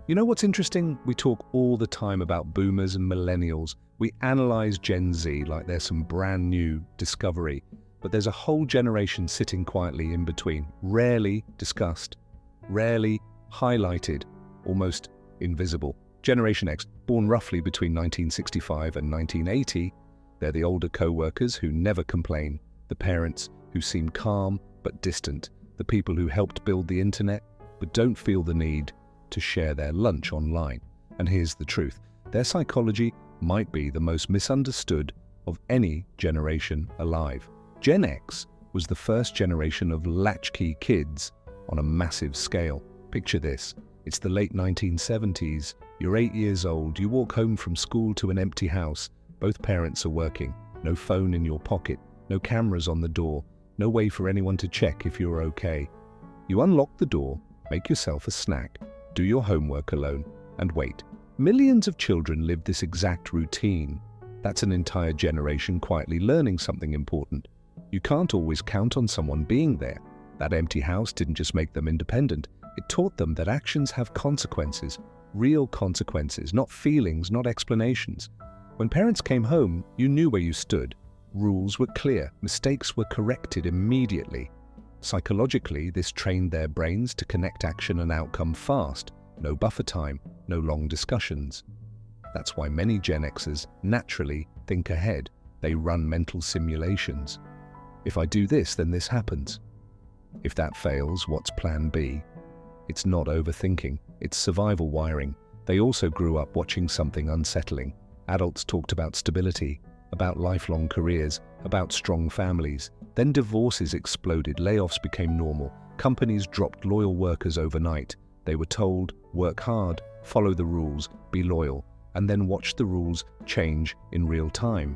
You know what's interesting? We talk all the time about boomers and millennials. We analyze Gen Z like they're some brand new discovery. But there's a whole generation sitting quietly in between, rarely discussed, rarely highlighted, almost invisible. Generation X, born roughly between 1965 and 1980, they're the older co-workers who never complain, the parents who seem calm but distant, the people who helped build the internet but don't feel the need to share their lunch online. And here's the truth, their psychology might be the most misunderstood of any generation alive. Gen X was the first generation of latchkey kids on a massive scale. Picture this, it's the late 1970s, you're 8 years old, you walk home from school to an empty house, both parents are working, no phone in your pocket, no cameras on the door, no way for anyone to check if you're okay. You unlock the door, make yourself a snack, do your homework alone, and wait. Millions of children live this exact routine. That's an entire generation quietly learning something important. You can't always count on someone being there. That empty house didn't just make them independent, it taught them that actions have consequences, real consequences, not feelings, not explanations. When parents came home, you knew where you stood. Rules were clear, mistakes were corrected immediately. Psychologically, this trained their brains to connect action and outcome fast. No buffer time, no long discussions. That's why many Gen Xers naturally think ahead. They run mental simulations. If I do this, then this happens. If that fails, what's plan B? It's not overthinking, it's survival wiring. They also grew up watching something unsettling. Adults talked about stability, about lifelong careers, about strong families. Then divorces exploded, layoffs became normal. Companies dropped loyal workers overnight. They were told, work hard, follow the rules, be loyal, and then watch the rules change in real time.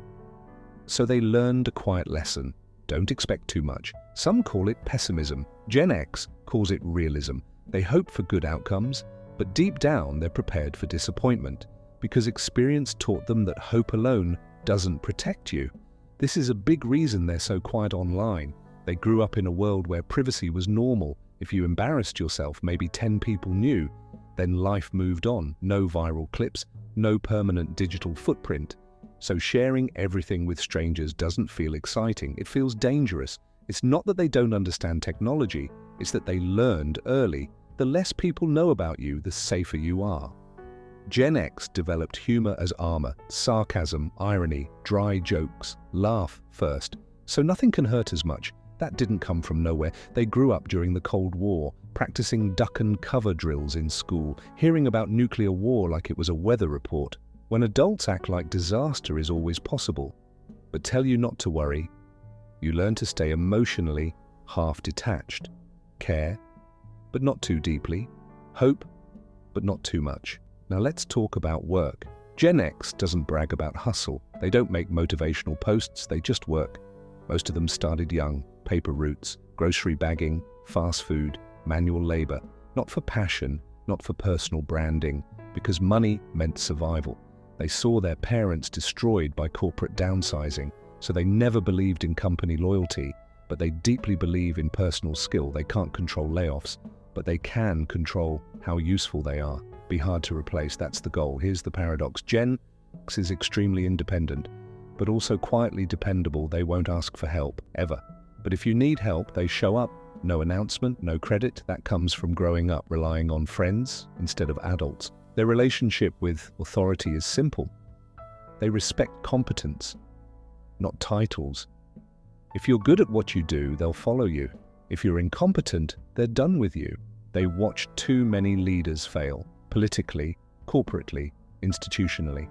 So they learned a quiet lesson. Don't expect too much. Some call it pessimism. Gen X calls it realism. They hope for good outcomes, but deep down they're prepared for disappointment, because experience taught them that hope alone doesn't protect you. This is a big reason they're so quiet online. They grew up in a world where privacy was normal. If you embarrassed yourself, maybe 10 people knew. Then life moved on. No viral clips, no permanent digital footprint. So sharing everything with strangers doesn't feel exciting. It feels dangerous. It's not that they don't understand technology, it's that they learned early. The less people know about you, the safer you are. Gen X developed humor as armor, sarcasm, irony, dry jokes, laugh first. So nothing can hurt as much. That didn't come from nowhere. They grew up during the Cold War, practicing duck and cover drills in school, hearing about nuclear war like it was a weather report. When adults act like disaster is always possible, but tell you not to worry, you learn to stay emotionally half-detached. Care, but not too deeply. Hope, but not too much. Now let's talk about work. Gen X doesn't brag about hustle. They don't make motivational posts, they just work. Most of them started young, paper routes, grocery bagging, fast food, manual labor. Not for passion, not for personal branding, because money meant survival. They saw their parents destroyed by corporate downsizing, so they never believed in company loyalty, but they deeply believe in personal skill. They can't control layoffs, but they can control how useful they are. Be hard to replace, that's the goal. Here's the paradox. Gen X is extremely independent, but also quietly dependable. They won't ask for help, ever. But if you need help, they show up. No announcement, no credit. That comes from growing up relying on friends instead of adults. Their relationship with authority is simple. They respect competence, not titles. If you're good at what you do, they'll follow you. If you're incompetent, they're done with you. They watched too many leaders fail, politically, corporately, institutionally.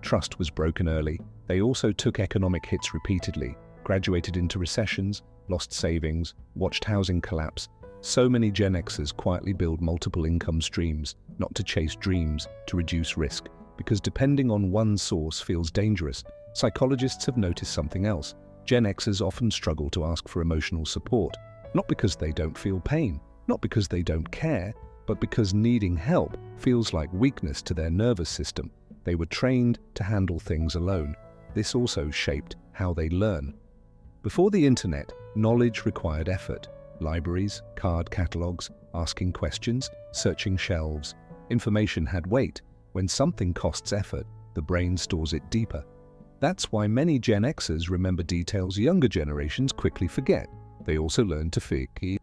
Trust was broken early. They also took economic hits repeatedly, graduated into recessions, lost savings, watched housing collapse. So many Gen Xers quietly build multiple income streams, not to chase dreams, to reduce risk, because depending on one source feels dangerous. Psychologists have noticed something else. Gen Xers often struggle to ask for emotional support, not because they don't feel pain, not because they don't care, but because needing help feels like weakness to their nervous system. They were trained to handle things alone. This also shaped how they learn. Before the internet, knowledge required effort. Libraries, card catalogs, asking questions, searching shelves. Information had weight. When something costs effort, the brain stores it deeper. That's why many Gen Xers remember details younger generations quickly forget. They also learn to forgive